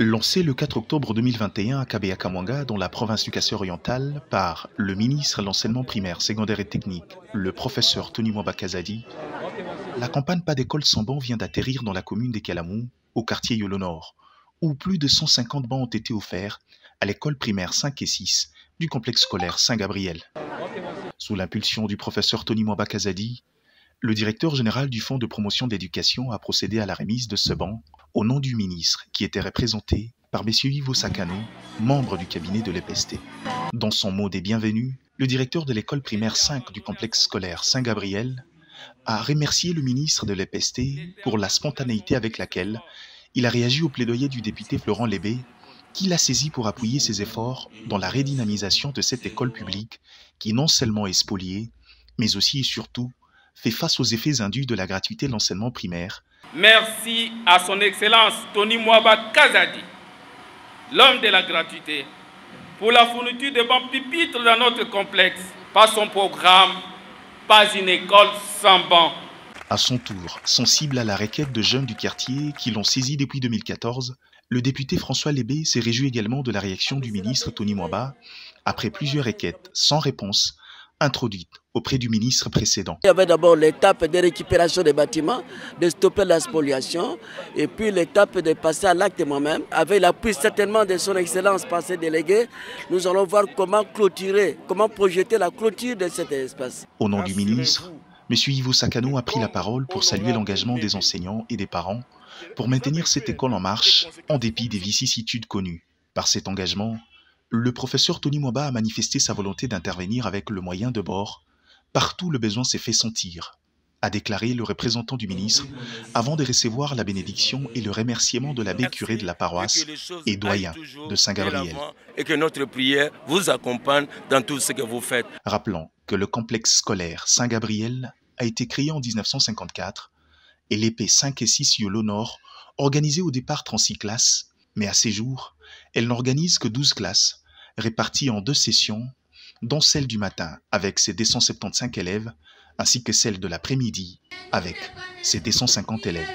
Lancé le 4 octobre 2021 à Kabea-Kamwanga, dans la province du Kassai-Oriental, par le ministre de l'Enseignement primaire, secondaire et technique, le professeur Tony Mwamba Kazadi, la campagne Pas d'école sans banc vient d'atterrir dans la commune des Kalamou, au quartier Yolo Nord, où plus de 150 bancs ont été offerts à l'école primaire 5 et 6 du complexe scolaire Saint-Gabriel. Sous l'impulsion du professeur Tony Mwamba Kazadi, le directeur général du Fonds de promotion de l'éducation a procédé à la remise de ce banc au nom du ministre qui était représenté par M. Ivo Sakano, membre du cabinet de l'EPST. Dans son mot des bienvenus, le directeur de l'école primaire 5 du complexe scolaire Saint-Gabriel a remercié le ministre de l'EPST pour la spontanéité avec laquelle il a réagi au plaidoyer du député Florent Lébé, qui l'a saisi pour appuyer ses efforts dans la redynamisation de cette école publique qui non seulement est spoliée, mais aussi et surtout fait face aux effets indus de la gratuité de l'enseignement primaire. Merci à son Excellence Tony Mwamba Kazadi, l'homme de la gratuité, pour la fourniture de bancs pupitres dans notre complexe. Par son programme, pas une école sans bancs. À son tour, sensible à la requête de jeunes du quartier qui l'ont saisi depuis 2014, le député François Lébé s'est réjoui également de la réaction du ministre Tony Mwamba après plusieurs requêtes sans réponse introduite auprès du ministre précédent. Il y avait d'abord l'étape de récupération des bâtiments, de stopper la spoliation, et puis l'étape de passer à l'acte moi-même. Avec l'appui certainement de son Excellence par ses délégués, nous allons voir comment clôturer, comment projeter la clôture de cet espace. Au nom du ministre, M. Ivo Sakano a pris la parole pour saluer l'engagement des enseignants et des parents pour maintenir cette école en marche en dépit des vicissitudes connues. Par cet engagement, le professeur Tony Mwamba a manifesté sa volonté d'intervenir avec le moyen de bord partout où le besoin s'est fait sentir, a déclaré le représentant du ministre avant de recevoir la bénédiction et le remerciement de l'abbé curé de la paroisse et doyen de Saint-Gabriel. Et que notre prière vous accompagne dans tout ce que vous faites. Rappelant que le complexe scolaire Saint-Gabriel a été créé en 1954 et l'épée 5 et 6 Yolo Nord, organisée au départ 36 classes, mais à ces jours, elle n'organise que 12 classes, réparties en 2 sessions, dont celle du matin avec ses 275 élèves, ainsi que celle de l'après-midi avec ses 250 élèves.